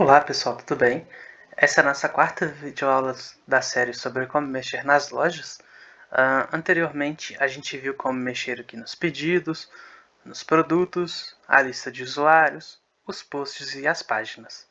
Olá pessoal, tudo bem? Essa é a nossa quarta videoaula da série sobre como mexer nas lojas. Anteriormente a gente viu como mexer aqui nos pedidos, nos produtos, a lista de usuários, os posts e as páginas.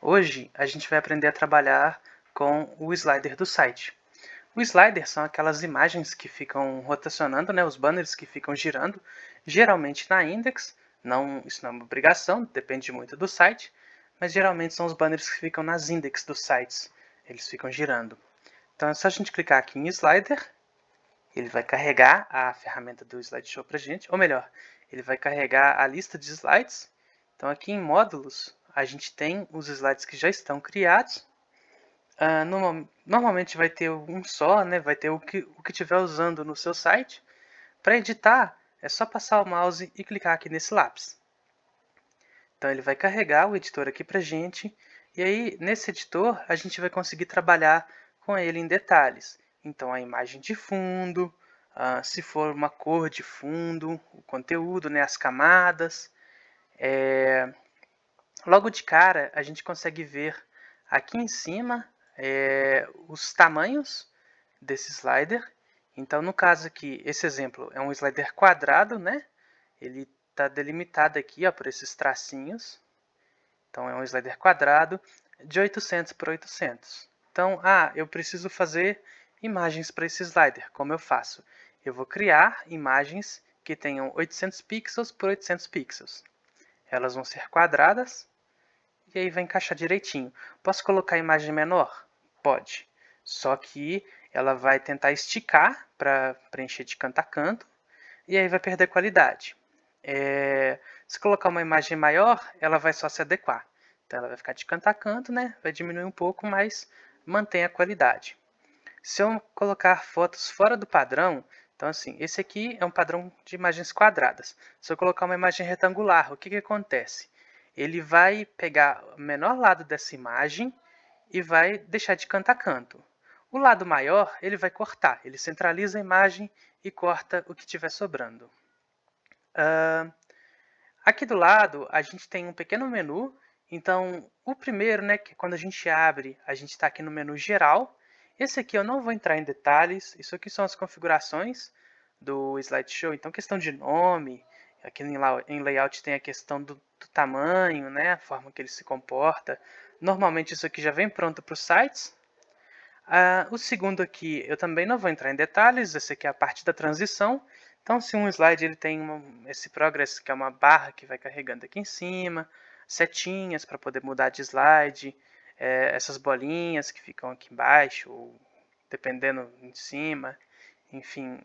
Hoje a gente vai aprender a trabalhar com o slider do site. O slider são aquelas imagens que ficam rotacionando, né, os banners que ficam girando, geralmente na index. Não, isso não é uma obrigação, depende muito do site, mas geralmente são os banners que ficam nas index dos sites. Eles ficam girando. Então é só a gente clicar aqui em slider, ele vai carregar a ferramenta do slideshow para a gente, ou melhor, ele vai carregar a lista de slides. Então aqui em módulos, a gente tem os slides que já estão criados. Normalmente vai ter um só, né? Vai ter o que estiver usando no seu site. Para editar, é só passar o mouse e clicar aqui nesse lápis. Então ele vai carregar o editor aqui para a gente. E aí, nesse editor, a gente vai conseguir trabalhar com ele em detalhes. Então a imagem de fundo, se for uma cor de fundo, o conteúdo, né, as camadas. Logo de cara, a gente consegue ver aqui em cima os tamanhos desse slider. Então, no caso aqui, esse exemplo é um slider quadrado, né? Ele está delimitado aqui ó, por esses tracinhos. Então, é um slider quadrado de 800 por 800. Então, eu preciso fazer imagens para esse slider. Como eu faço? Eu vou criar imagens que tenham 800 pixels por 800 pixels. Elas vão ser quadradas e aí vai encaixar direitinho. Posso colocar a imagem menor? Pode. Só que ela vai tentar esticar para preencher de canto a canto e aí vai perder qualidade. Se colocar uma imagem maior, ela vai só se adequar. Então ela vai ficar de canto a canto, né? Vai diminuir um pouco, mas mantém a qualidade. Se eu colocar fotos fora do padrão, então assim, esse aqui é um padrão de imagens quadradas. Se eu colocar uma imagem retangular, o que acontece? Ele vai pegar o menor lado dessa imagem e vai deixar de canto a canto. O lado maior, ele vai cortar, ele centraliza a imagem e corta o que estiver sobrando. Aqui do lado, a gente tem um pequeno menu. Então, o primeiro, né, que quando a gente abre, a gente está aqui no menu geral. Esse aqui eu não vou entrar em detalhes. Isso aqui são as configurações do slideshow. Então, questão de nome. Aqui em layout tem a questão do tamanho, né, a forma que ele se comporta. Normalmente isso aqui já vem pronto para os sites. O segundo aqui, eu também não vou entrar em detalhes. Esse aqui é a parte da transição. Então, se um slide ele tem esse progress, que é uma barra que vai carregando aqui em cima, setinhas para poder mudar de slide, essas bolinhas que ficam aqui embaixo, ou dependendo em cima, enfim,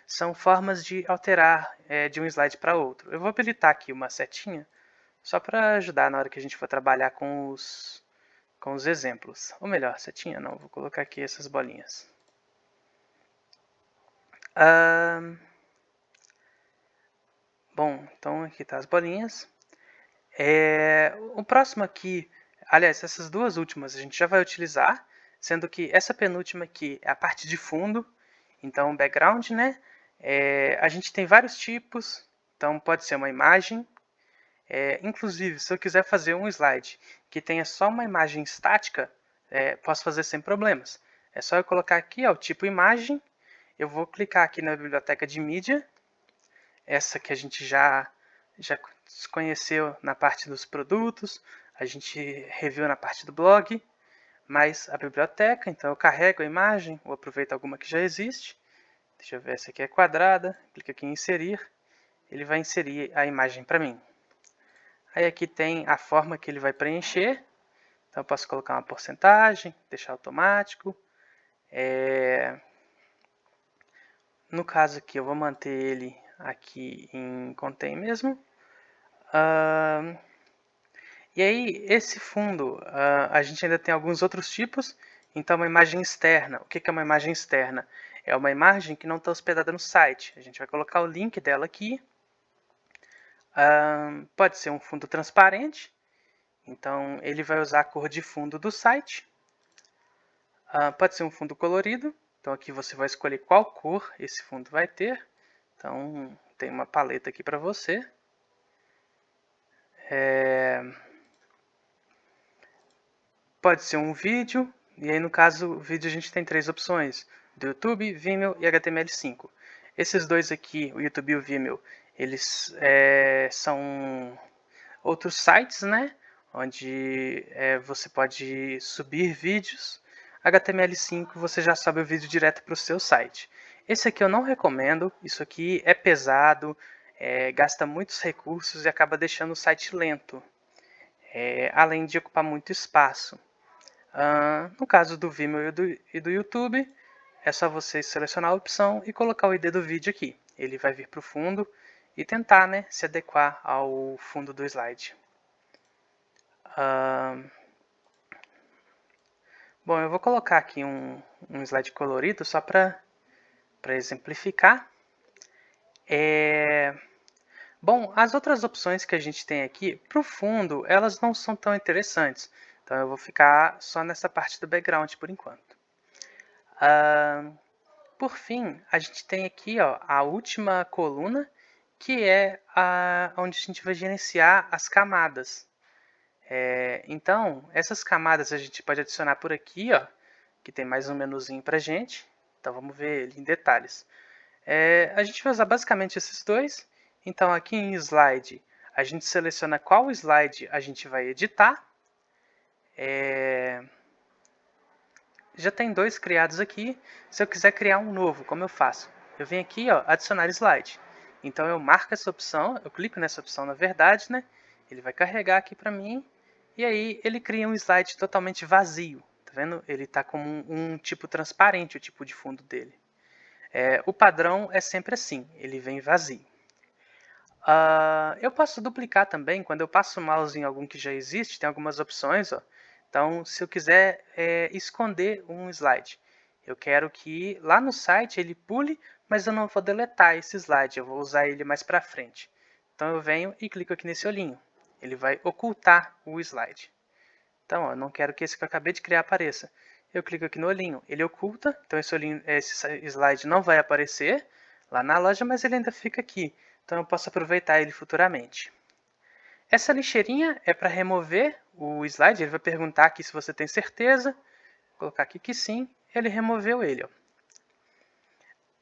são formas de alterar de um slide para outro. Eu vou habilitar aqui uma setinha, só para ajudar na hora que a gente for trabalhar com os exemplos. Ou melhor, setinha não, vou colocar aqui essas bolinhas. Bom, então aqui tá as bolinhas. O próximo aqui, aliás, essas duas últimas a gente já vai utilizar, sendo que essa penúltima aqui é a parte de fundo, então background, né? A gente tem vários tipos, então pode ser uma imagem. Inclusive, se eu quiser fazer um slide que tenha só uma imagem estática, posso fazer sem problemas. É só eu colocar aqui ó, o tipo imagem, eu vou clicar aqui na biblioteca de mídia, essa que a gente já conheceu na parte dos produtos, a gente reviu na parte do blog, mas a biblioteca, então eu carrego a imagem, ou aproveito alguma que já existe. Deixa eu ver, essa aqui é quadrada, clico aqui em inserir, ele vai inserir a imagem para mim. Aí aqui tem a forma que ele vai preencher, então eu posso colocar uma porcentagem, deixar automático. No caso aqui eu vou manter ele aqui em contém mesmo. E aí, esse fundo, a gente ainda tem alguns outros tipos. Então, uma imagem externa. O que é uma imagem externa? É uma imagem que não está hospedada no site. A gente vai colocar o link dela aqui. Pode ser um fundo transparente. Então, ele vai usar a cor de fundo do site. Pode ser um fundo colorido. Então, aqui você vai escolher qual cor esse fundo vai ter. Então, tem uma paleta aqui para você. pode ser um vídeo, e aí no caso, o vídeo a gente tem 3 opções, do YouTube, Vimeo e HTML5. Esses dois aqui, o YouTube e o Vimeo, eles são outros sites, né? Onde você pode subir vídeos. HTML5 você já sobe o vídeo direto para o seu site. Esse aqui eu não recomendo, isso aqui é pesado, gasta muitos recursos e acaba deixando o site lento, além de ocupar muito espaço. No caso do Vimeo e do YouTube, é só você selecionar a opção e colocar o ID do vídeo aqui. Ele vai vir para o fundo e tentar, né, se adequar ao fundo do slide. Bom, eu vou colocar aqui um slide colorido só para exemplificar. Bom, as outras opções que a gente tem aqui, para o fundo, elas não são tão interessantes. Então eu vou ficar só nessa parte do background por enquanto. Por fim, a gente tem aqui ó, a última coluna, que é onde a gente vai gerenciar as camadas. Então, essas camadas a gente pode adicionar por aqui, ó, que tem mais um menuzinho para a gente. Então vamos ver ele em detalhes. A gente vai usar basicamente esses dois. Então aqui em Slide, a gente seleciona qual slide a gente vai editar. Já tem dois criados aqui. Se eu quiser criar um novo, como eu faço? Eu venho aqui, ó, adicionar slide. Então eu marco essa opção, eu clico nessa opção na verdade, né? Ele vai carregar aqui para mim. E aí ele cria um slide totalmente vazio. Tá vendo? Ele está com um tipo transparente, o tipo de fundo dele. O padrão é sempre assim, ele vem vazio. Eu posso duplicar também, quando eu passo o mouse em algum que já existe, tem algumas opções. Ó. Então, se eu quiser esconder um slide, eu quero que lá no site ele pule, mas eu não vou deletar esse slide, eu vou usar ele mais para frente. Então, eu venho e clico aqui nesse olhinho. Ele vai ocultar o slide. Então, ó, eu não quero que esse que eu acabei de criar apareça. Eu clico aqui no olhinho, ele oculta, então esse slide não vai aparecer lá na loja, mas ele ainda fica aqui. Então eu posso aproveitar ele futuramente. Essa lixeirinha é para remover o slide, ele vai perguntar aqui se você tem certeza. Vou colocar aqui que sim, ele removeu ele. Ó.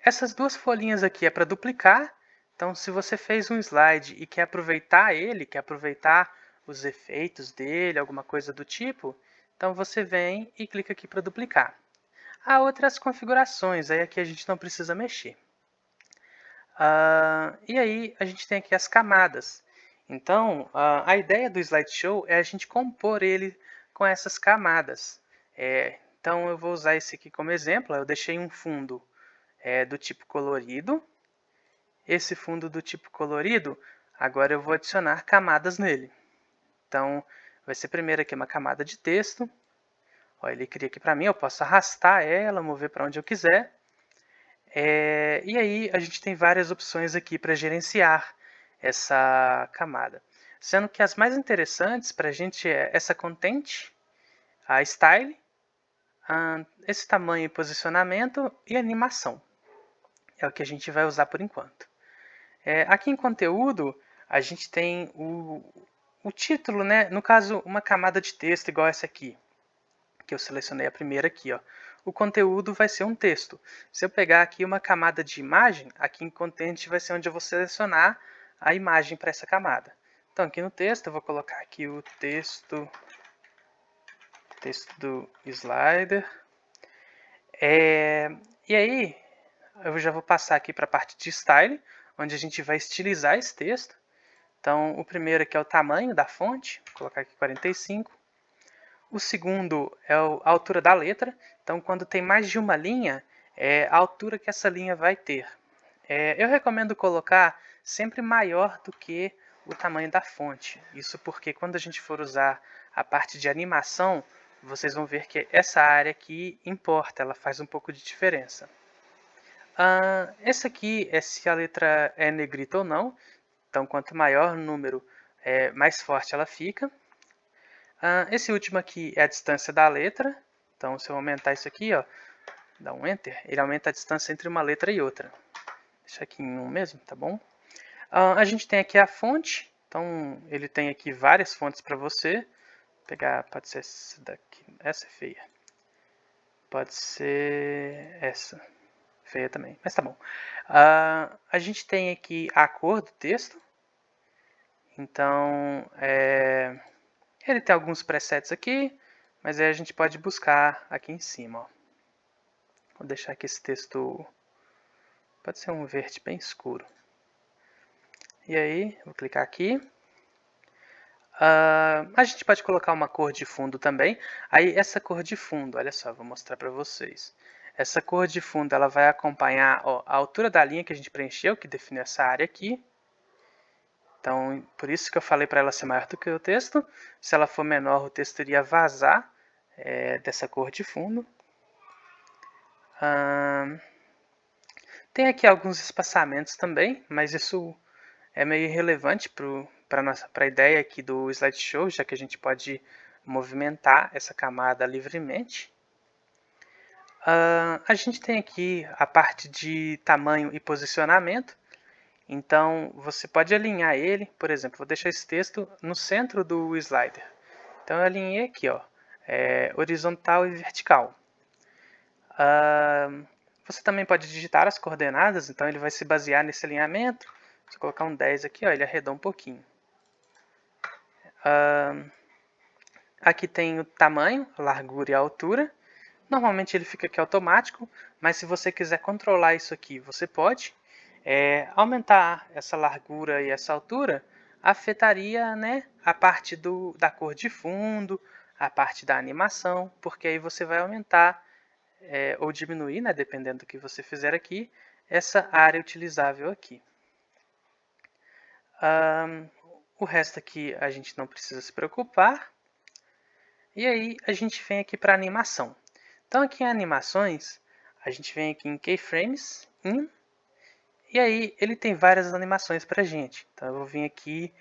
Essas duas folhinhas aqui é para duplicar. Então, se você fez um slide e quer aproveitar ele, quer aproveitar os efeitos dele, alguma coisa do tipo, então você vem e clica aqui para duplicar. Há outras configurações, aí aqui a gente não precisa mexer. E aí a gente tem aqui as camadas. Então, a ideia do slideshow é a gente compor ele com essas camadas. Então, eu vou usar esse aqui como exemplo. Eu deixei um fundo do tipo colorido. Esse fundo do tipo colorido, agora eu vou adicionar camadas nele. Então, vai ser primeiro aqui uma camada de texto. Ó, ele cria aqui para mim, eu posso arrastar ela, mover para onde eu quiser. E aí a gente tem várias opções aqui para gerenciar essa camada. Sendo que as mais interessantes para a gente é essa Content, a Style, esse tamanho e posicionamento e animação. É o que a gente vai usar por enquanto. Aqui em conteúdo, a gente tem o título, né? No caso, uma camada de texto igual essa aqui, que eu selecionei a primeira aqui, ó. O conteúdo vai ser um texto. Se eu pegar aqui uma camada de imagem, aqui em Content vai ser onde eu vou selecionar a imagem para essa camada. Então, aqui no texto, eu vou colocar aqui o texto do slider. E aí, eu já vou passar aqui para a parte de Style, onde a gente vai estilizar esse texto. Então, o primeiro aqui é o tamanho da fonte, vou colocar aqui 45. O segundo é a altura da letra. Então, quando tem mais de uma linha, é a altura que essa linha vai ter. Eu recomendo colocar sempre maior do que o tamanho da fonte. Isso porque quando a gente for usar a parte de animação, vocês vão ver que essa área aqui importa, ela faz um pouco de diferença. Esse aqui é se a letra é negrita ou não. Então, quanto maior o número, mais forte ela fica. Esse último aqui é a distância da letra. Então, se eu aumentar isso aqui, ó, dá um Enter, ele aumenta a distância entre uma letra e outra. Deixa aqui em 1 mesmo, tá bom? A gente tem aqui a fonte. Então, ele tem aqui várias fontes para você. Vou pegar, pode ser essa daqui. Essa é feia. Pode ser essa. Feia também, mas tá bom. A gente tem aqui a cor do texto. Então, ele tem alguns presets aqui, mas aí a gente pode buscar aqui em cima. Ó. Vou deixar aqui esse texto, pode ser um verde bem escuro. E aí, vou clicar aqui. A gente pode colocar uma cor de fundo também. Aí essa cor de fundo, olha só, vou mostrar para vocês. Essa cor de fundo ela vai acompanhar a altura da linha que a gente preencheu, que define essa área aqui. Então, por isso que eu falei para ela ser maior do que o texto. Se ela for menor, o texto iria vazar dessa cor de fundo. Tem aqui alguns espaçamentos também, mas isso é meio irrelevante para a ideia aqui do slideshow, já que a gente pode movimentar essa camada livremente. A gente tem aqui a parte de tamanho e posicionamento. Então, você pode alinhar ele, por exemplo, vou deixar esse texto no centro do slider. Então, eu alinhei aqui, ó, horizontal e vertical. Você também pode digitar as coordenadas, então ele vai se basear nesse alinhamento. Se eu colocar um 10 aqui, ó, ele arredou um pouquinho. Aqui tem o tamanho, a largura e a altura. Normalmente ele fica aqui automático, mas se você quiser controlar isso aqui, você pode. Aumentar essa largura e essa altura afetaria, né, a parte da cor de fundo, a parte da animação, porque aí você vai aumentar ou diminuir, né, dependendo do que você fizer aqui, essa área utilizável aqui. O resto aqui a gente não precisa se preocupar. E aí a gente vem aqui para animação. Então aqui em animações, a gente vem aqui em Keyframes, e aí ele tem várias animações para a gente. Então eu vou vir aqui,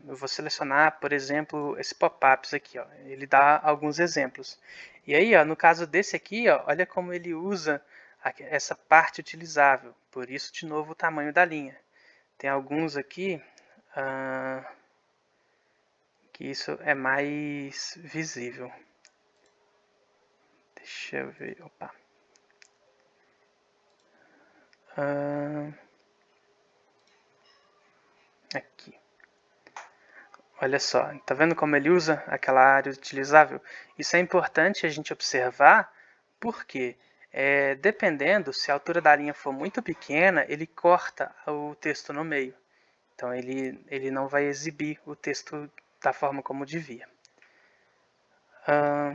eu vou selecionar, por exemplo, esse pop-ups aqui. Ó. Ele dá alguns exemplos. E aí, ó, no caso desse aqui, ó, olha como ele usa essa parte utilizável. Por isso, de novo, o tamanho da linha. Tem alguns aqui que isso é mais visível. Deixa eu ver. Opa. Aqui. Olha só, tá vendo como ele usa aquela área utilizável? Isso é importante a gente observar, porque dependendo, se a altura da linha for muito pequena, ele corta o texto no meio. Então ele não vai exibir o texto da forma como devia.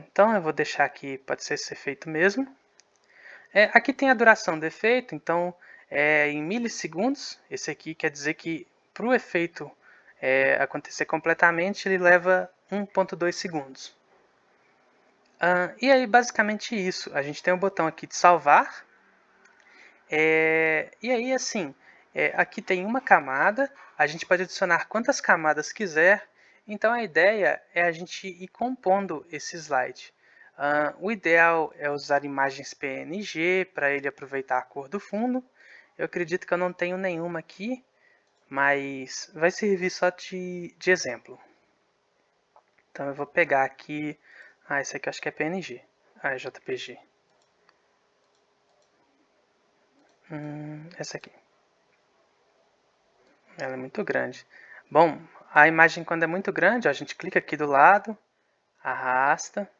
Então eu vou deixar aqui, pode ser esse efeito mesmo. Aqui tem a duração do efeito, então em milissegundos. Esse aqui quer dizer que para o efeito acontecer completamente, ele leva 1.2 segundos. E aí, basicamente isso. A gente tem um botão aqui de salvar. E aí, assim, aqui tem uma camada. A gente pode adicionar quantas camadas quiser. Então, a ideia é a gente ir compondo esse slide. O ideal é usar imagens PNG para ele aproveitar a cor do fundo. Eu acredito que eu não tenho nenhuma aqui, mas vai servir só de exemplo. Então eu vou pegar aqui, esse aqui eu acho que é PNG, é JPG. Essa aqui. Ela é muito grande. Bom, a imagem quando é muito grande, ó, a gente clica aqui do lado, arrasta.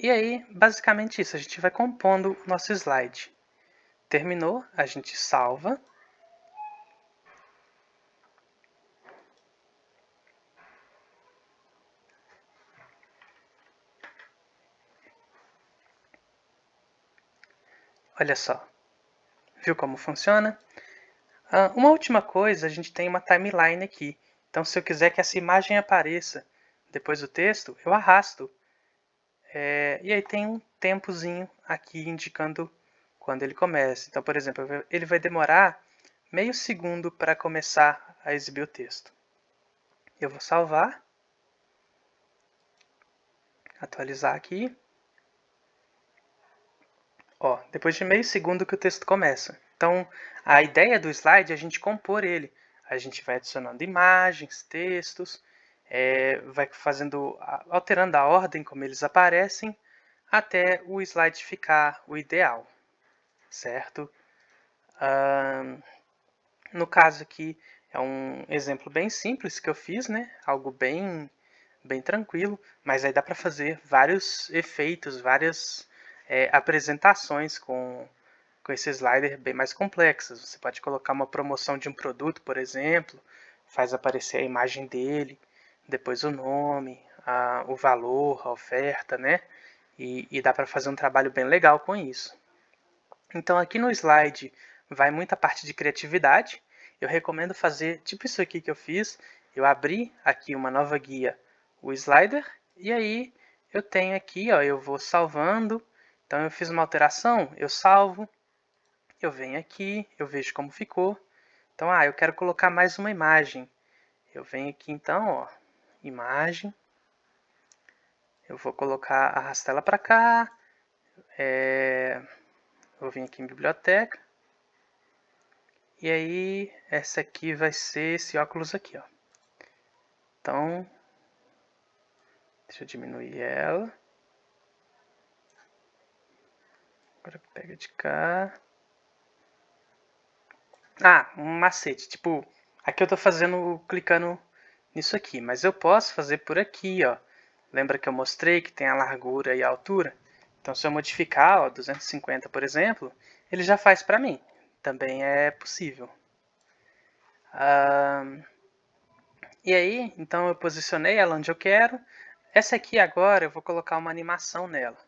E aí, basicamente isso, a gente vai compondo o nosso slide. Terminou, a gente salva. Olha só, viu como funciona? Uma última coisa, a gente tem uma timeline aqui. Então, se eu quiser que essa imagem apareça depois do texto, eu arrasto. E aí tem um tempozinho aqui indicando quando ele começa. Então, por exemplo, ele vai demorar meio segundo para começar a exibir o texto. Eu vou salvar, atualizar aqui. Ó, depois de meio segundo que o texto começa. Então, a ideia do slide é a gente compor ele. a gente vai adicionando imagens, textos, vai alterando a ordem como eles aparecem, até o slide ficar o ideal, certo? No caso aqui, é um exemplo bem simples que eu fiz, né? Algo bem tranquilo, mas aí dá para fazer vários efeitos, várias apresentações com esse slider bem mais complexas. Você pode colocar uma promoção de um produto, por exemplo, faz aparecer a imagem dele, depois o nome, o valor, a oferta, né? E dá para fazer um trabalho bem legal com isso. Então aqui no slide vai muita parte de criatividade. Eu recomendo fazer tipo isso aqui que eu fiz. Eu abri aqui uma nova guia, o slider, e aí eu tenho aqui, ó, eu vou salvando. Então eu fiz uma alteração, eu salvo, eu venho aqui, eu vejo como ficou. Então, eu quero colocar mais uma imagem. Eu venho aqui então, ó, imagem. Eu vou arrastar ela para cá. Vou vir aqui em biblioteca. E aí, essa aqui vai ser esse óculos aqui, ó. Então, deixa eu diminuir ela. Agora pega de cá. Um macete. Tipo, aqui eu tô clicando nisso aqui. Mas eu posso fazer por aqui, ó. Lembra que eu mostrei que tem a largura e a altura? Então, se eu modificar, ó, 250, por exemplo, ele já faz para mim. Também é possível. E aí, então eu posicionei ela onde eu quero. Essa aqui agora eu vou colocar uma animação nela.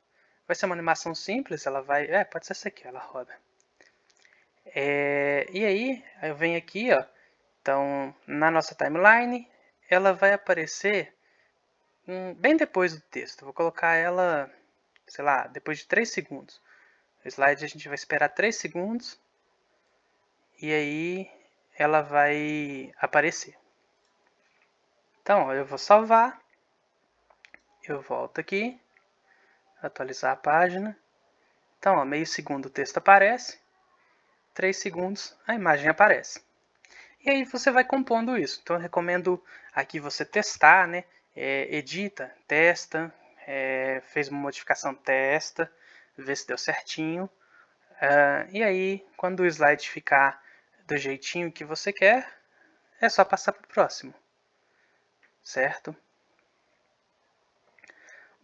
Vai ser uma animação simples, ela vai... pode ser essa aqui, ela roda. E aí, eu venho aqui, ó. Então, na nossa timeline, ela vai aparecer bem depois do texto. Eu vou colocar ela, sei lá, depois de 3 segundos. O slide a gente vai esperar 3 segundos. E aí, ela vai aparecer. Então, ó, eu vou salvar. Eu volto aqui. Atualizar a página. Então, ó, meio segundo o texto aparece. 3 segundos a imagem aparece. E aí você vai compondo isso. Então eu recomendo aqui você testar, né? Edita, testa, fez uma modificação, testa, vê se deu certinho. E aí, quando o slide ficar do jeitinho que você quer, é só passar para o próximo. Certo?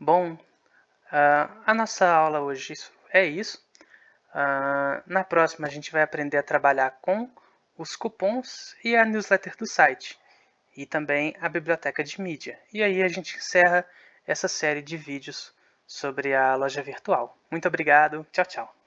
Bom, a nossa aula hoje é isso. Na próxima a gente vai aprender a trabalhar com os cupons e a newsletter do site. E também a biblioteca de mídia. E aí a gente encerra essa série de vídeos sobre a loja virtual. Muito obrigado. Tchau, tchau.